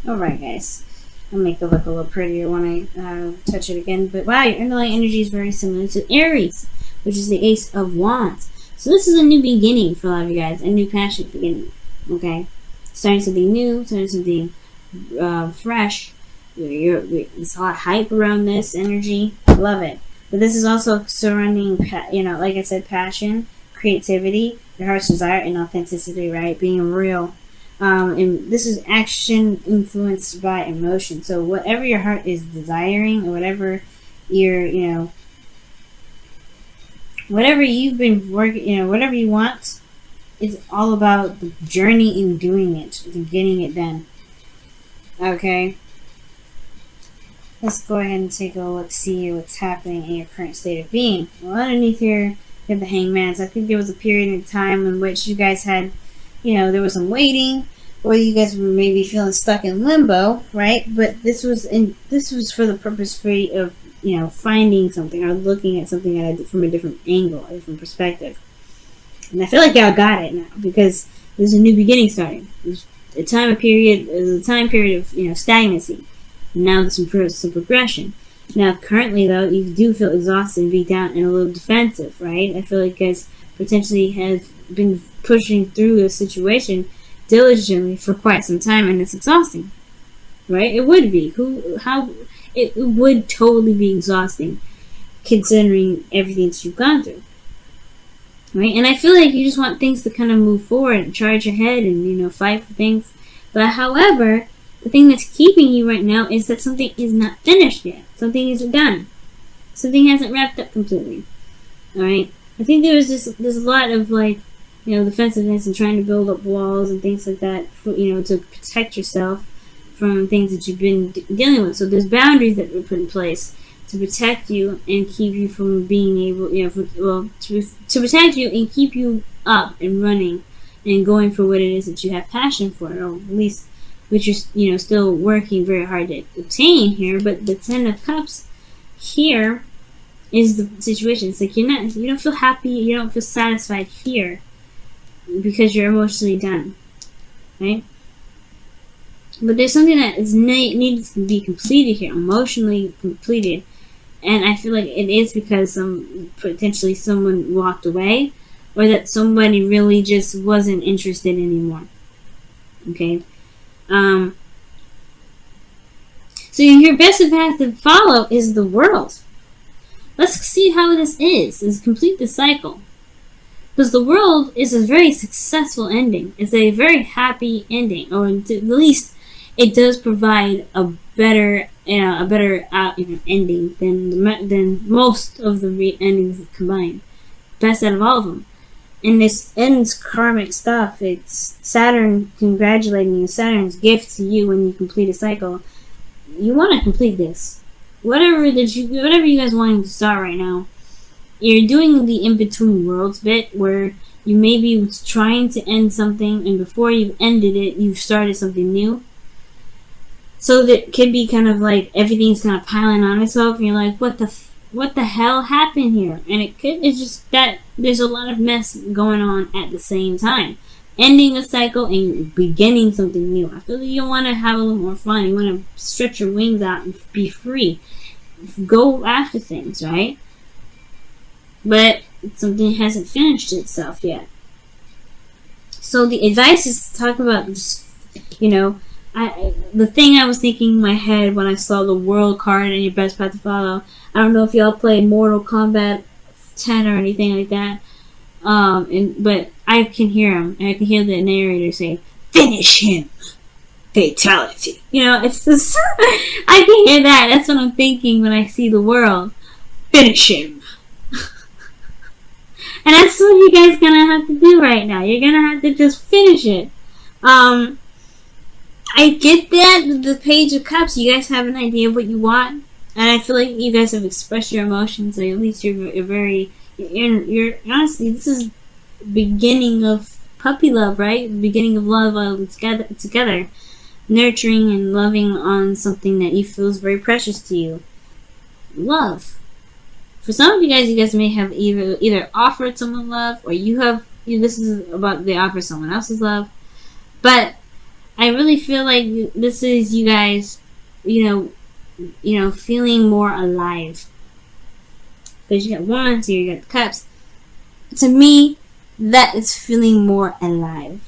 Alright, guys. I'll make it look a little prettier when I touch it again. But wow, your underlying energy is very similar to Aries, which is the Ace of Wands. So this is a new beginning for a lot of you guys, a new passionate beginning. Okay? Starting something new, starting something fresh. There's a lot of hype around this energy. Love it. But this is also surrounding, like I said, passion, creativity, your heart's desire, and authenticity, right? Being real. And this is action influenced by emotion. So whatever your heart is desiring, or whatever whatever you've been working, whatever you want, it's all about the journey in doing it, and getting it done. Okay? Let's go ahead and take a look, see what's happening in your current state of being. Well, underneath here, you have the Hangman. So I think there was a period of time in which you guys had, there was some waiting, or you guys were maybe feeling stuck in limbo, right? But this was for the purpose of finding something or looking at something from a different angle, a different perspective. And I feel like y'all got it now, because there's a new beginning starting. There's a time period of stagnancy. Now there's some progression. Now currently though, you do feel exhausted and beat down and a little defensive, right? I feel like you guys potentially have been pushing through a situation diligently for quite some time, and it's exhausting, right? It would be. It would totally be exhausting, considering everything that you've gone through, right? And I feel like you just want things to kind of move forward and charge ahead and fight for things. But however, the thing that's keeping you right now is that something is not finished yet. Something isn't done. Something hasn't wrapped up completely. All right. I think there's a lot of defensiveness and trying to build up walls and things like that for, to protect yourself from things that you've been dealing with. So there's boundaries that were put in place to protect you and keep you from being able, to protect you and keep you up and running and going for what it is that you have passion for, or at least which you're still working very hard to obtain here. But the Ten of Cups here is the situation. It's like you don't feel happy, you don't feel satisfied here because you're emotionally done, right? But there's something that needs to be completed here, emotionally completed, and I feel like it is because potentially someone walked away, or that somebody really just wasn't interested anymore. Okay. So your best path to follow is the World. Let's see how this is complete the cycle. Because the World is a very successful ending. It's a very happy ending, or at least it does provide a better ending than most of the endings combined. Best out of all of them. And this ends karmic stuff. It's Saturn congratulating you. Saturn's gift to you when you complete a cycle. You want to complete this. Whatever you guys wanting to start right now, you're doing the in-between worlds bit where you may be trying to end something, and before you've ended it, you've started something new. So that could be kind of like everything's kind of piling on itself, and you're like, what the hell happened here? And it's just that there's a lot of mess going on at the same time. Ending a cycle and beginning something new. I feel like you want to have a little more fun. You want to stretch your wings out and be free. Go after things, right? But something hasn't finished itself yet. So the advice is to talk about just, the thing I was thinking in my head when I saw the World card and your best path to follow. I don't know if y'all play Mortal Kombat 10 or anything like that. But I can hear him, and I can hear the narrator say, "Finish him, fatality." It's just I can hear that. That's what I'm thinking when I see the World. Finish him. And that's what you guys gonna have to do right now. You're gonna have to just finish it. I get that with the Page of Cups. You guys have an idea of what you want, and I feel like you guys have expressed your emotions. Or at least you're honestly, this is beginning of puppy love, right? The beginning of love all together, nurturing and loving on something that you feel is very precious to you. Love. For some of you guys may have either offered someone love, or this is about they offer someone else's love. But I really feel like this is you guys, feeling more alive. Because you got wands here, you got the cups. To me, that is feeling more alive.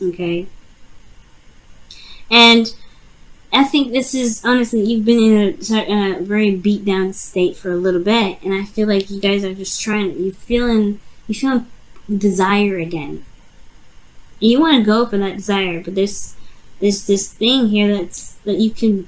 Okay? And I think this is, honestly, you've been in a very beat down state for a little bit, and I feel like you guys are just you feeling desire again. You want to go for that desire, but there's this thing here it can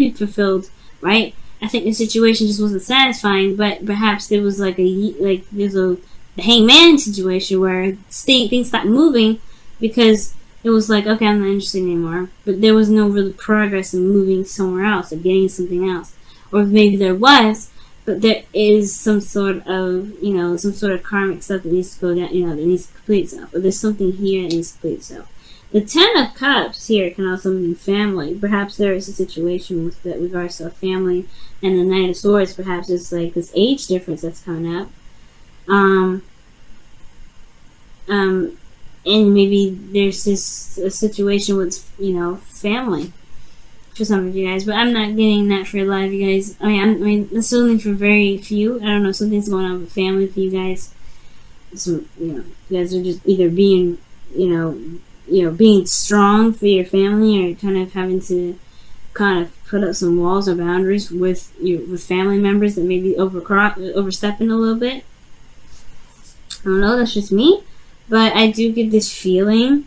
be fulfilled, right? I think the situation just wasn't satisfying, but perhaps there was there's a hangman situation where things stopped moving because it was like, okay, I'm not interested anymore. But there was no real progress in moving somewhere else or getting something else. Or maybe there was, but there is some sort of karmic stuff that needs to go down, that needs to complete itself. Or there's something here that needs to complete itself. The Ten of Cups here can also mean family. Perhaps there is a situation with regards to a family. And the Knight of Swords, perhaps it's like this age difference that's coming up. And maybe there's a situation with, family for some of you guys. But I'm not getting that for a lot of you guys. I mean, that's only for very few. I don't know, something's going on with family for you guys. So, you guys are just either being, being strong for your family, or kind of having to kind of put up some walls or boundaries with family members that may be overstepping a little bit. I don't know, that's just me. But I do get this feeling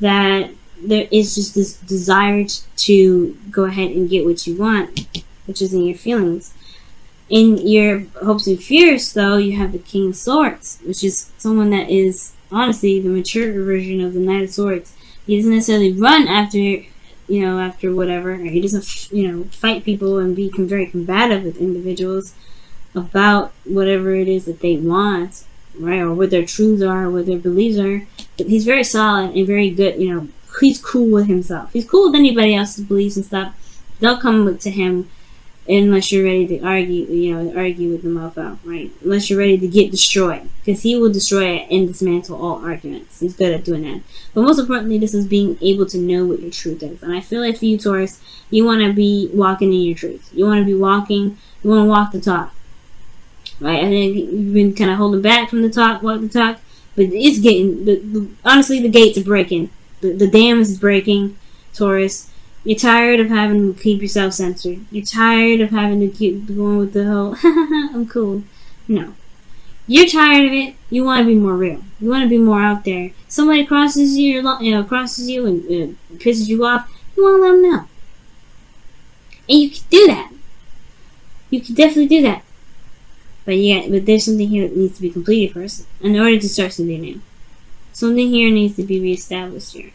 that there is just this desire to go ahead and get what you want, which is in your feelings. In your hopes and fears, though, you have the King of Swords, which is someone that is, honestly, the mature version of the Knight of Swords. He doesn't necessarily run after whatever. Or he doesn't, fight people and be very combative with individuals about whatever it is that they want. Right, or what their truths are, what their beliefs are. But he's very solid and very good. He's cool with himself. He's cool with anybody else's beliefs and stuff. Don't come to him unless you're ready to argue with the mofo, right? Unless you're ready to get destroyed, because he will destroy it and dismantle all arguments. He's good at doing that. But most importantly, this is being able to know what your truth is. And I feel like for you, Taurus, you want to be walking in your truth. You want to walk the talk. Right, I think you've been kind of holding back from walk the talk, but it's getting, honestly, the gates are breaking. The dam is breaking, Taurus. You're tired of having to keep yourself censored. You're tired of having to keep going with the whole, I'm cool. No. You're tired of it. You want to be more real. You want to be more out there. Somebody crosses you and pisses you off, you want to let them know. And you can do that. You can definitely do that. But there's something here that needs to be completed first in order to start something new. Something here needs to be reestablished here.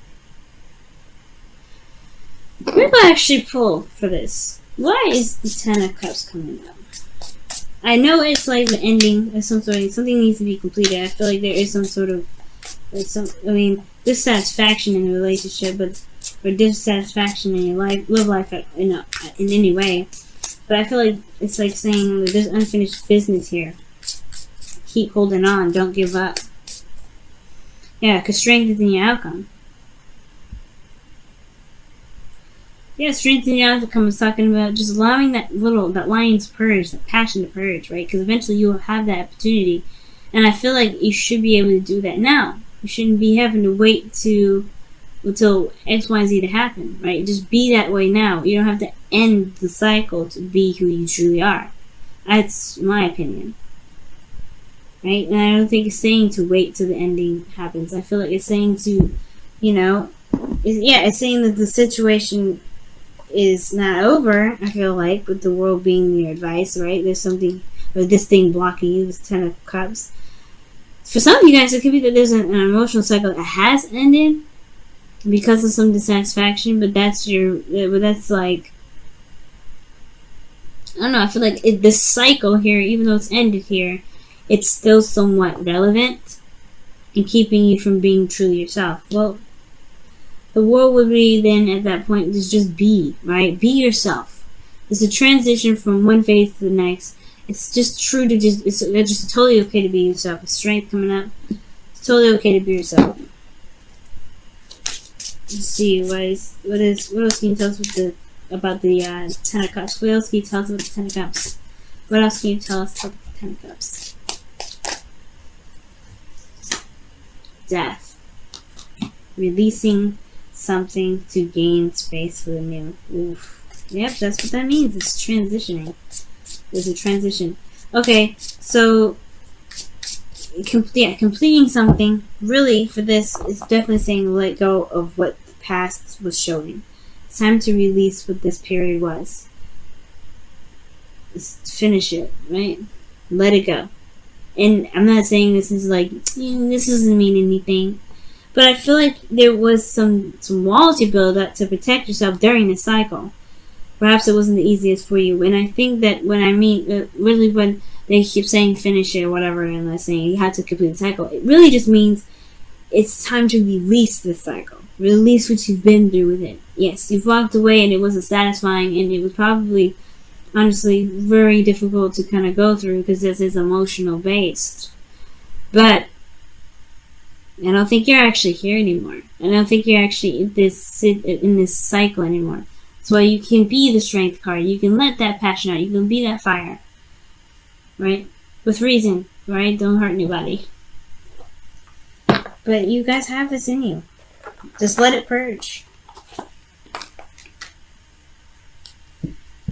Maybe I'll actually pull for this. Why is the Ten of Cups coming up? I know it's like the ending of something needs to be completed. I feel like there is some sort of dissatisfaction in the relationship, or dissatisfaction in your love life in any way. But I feel like it's like saying there's unfinished business here. Keep holding on. Don't give up. Yeah, because strength is in your outcome. Yeah, strength in your outcome is talking about just allowing that lion to purge, that passion to purge, right? Because eventually you will have that opportunity. And I feel like you should be able to do that now. You shouldn't be having to wait until X, Y, Z to happen, right? Just be that way now. You don't have to end the cycle to be who you truly are. That's my opinion. Right? And I don't think it's saying to wait till the ending happens. I feel like it's saying to, it's saying that the situation is not over, I feel like, with the world being your advice, right? There's something, or this thing blocking you, this Ten of Cups. For some of you guys, it could be that there's an emotional cycle that has ended because of some dissatisfaction, but that's like, I don't know, I feel like this cycle here, even though it's ended here, it's still somewhat relevant in keeping you from being truly yourself. Well, the world would be then at that point just be, right? Be yourself. It's a transition from one phase to the next. It's just true to it's just totally okay to be yourself. With strength coming up, it's totally okay to be yourself. Let's see, what else can you tell us about the Ten of Cups? What else can you tell us about the Ten of Cups? What else can you tell us about the Ten of Cups? Death. Releasing something to gain space for the new. Oof. Yep, that's what that means. It's transitioning. There's a transition. Okay, so completing something really for this is definitely saying let go of what the past was showing. It's time to release what this period was. Just finish it, right? Let it go. And I'm not saying this is like this doesn't mean anything, but I feel like there was some walls you build up to protect yourself during the cycle. Perhaps it wasn't the easiest for you, and I think that when I mean really when they keep saying finish it or whatever, and they're saying you have to complete the cycle, it really just means it's time to release the cycle. Release what you've been through with it. Yes, you've walked away and it wasn't satisfying, and it was probably honestly very difficult to kind of go through because this is emotional based. But I don't think you're actually here anymore. I don't think you're actually in this cycle anymore. That's why you can be the strength card. You can let that passion out. You can be that fire. Right? With reason. Right? Don't hurt anybody. But you guys have this in you. Just let it purge.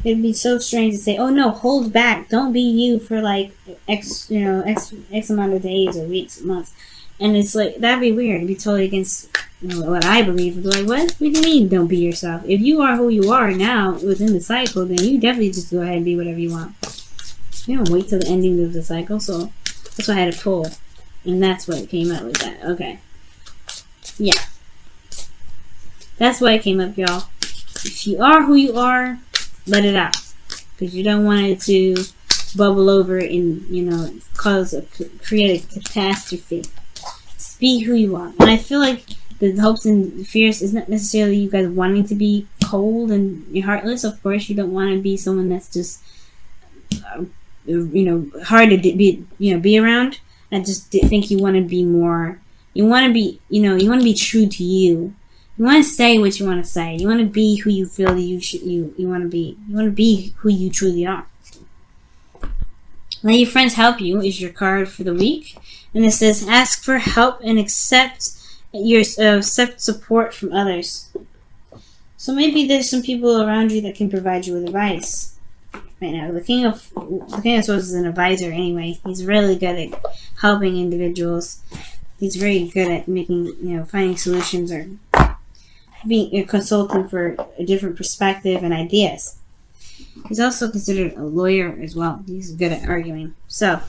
It'd be so strange to say, oh no, hold back. Don't be you for like X amount of days or weeks or months. And it's like, that'd be weird. It'd be totally against what I believe. It'd be like, what do you mean don't be yourself? If you are who you are now within the cycle, then you definitely just go ahead and be whatever you want. You don't wait till the ending of the cycle. So that's why I had to pull. And that's what came up with that. Okay. Yeah. That's why it came up, y'all. If you are who you are, let it out. Because you don't want it to bubble over and, create a catastrophe. Just be who you are. And I feel like the hopes and fears isn't necessarily you guys wanting to be cold and you're heartless. Of course, you don't want to be someone that's just, hard to be around. I just think you want to be more, you want to be, you want to be true to you. You want to say what you want to say. You want to be who you feel that you want to be. You want to be who you truly are. Let your friends help you is your card for the week. And it says, ask for help and accept support from others. So maybe there's some people around you that can provide you with advice. Right now, the King of Swords is an advisor anyway. He's really good at helping individuals. He's very good at making, finding solutions or being a consultant for a different perspective and ideas. He's also considered a lawyer as well. He's good at arguing. So,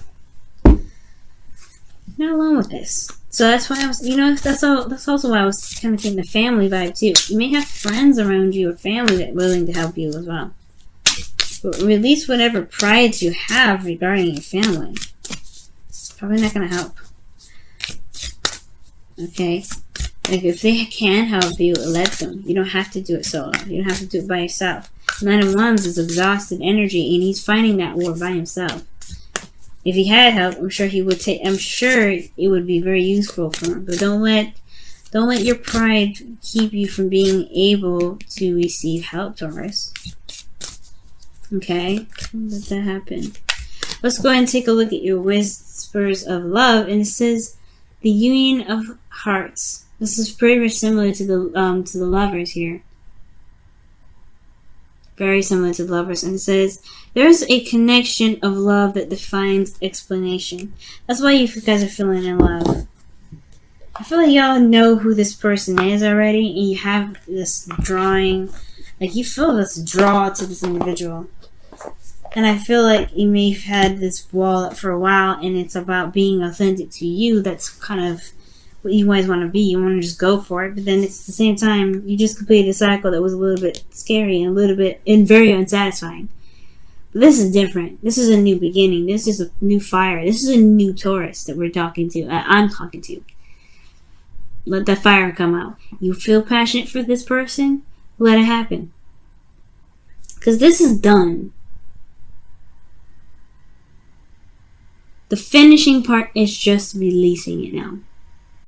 not alone with this. So that's why I was, that's also why I was kind of getting the family vibe too. You may have friends around you or family that are willing to help you as well. But release whatever pride you have regarding your family. It's probably not going to help. Okay? Like, if they can help you, let them. You don't have to do it solo. You don't have to do it by yourself. Nine of Wands is exhausted energy, and he's fighting that war by himself. If he had help, I'm sure he would take. I'm sure it would be very useful for him. But don't let your pride keep you from being able to receive help, Taurus. Okay, don't let that happen. Let's go ahead and take a look at your whispers of love, and it says the union of hearts. This is pretty much similar to the lovers here. Very similar to the lovers. And it says, there's a connection of love that defines explanation. That's why you guys are feeling in love. I feel like y'all know who this person is already, and you have this drawing. Like, you feel this draw to this individual. And I feel like you may have had this wall up for a while, and it's about being authentic to you. That's kind of what you guys want to be. You want to just go for it, but then it's at the same time you just completed a cycle that was a little bit scary and very unsatisfying. But this is different. This is a new beginning. This is a new fire. This is a new Taurus that we're talking to. I'm talking to. Let that fire come out. You feel passionate for this person? Let it happen. Because this is done. The finishing part is just releasing it now.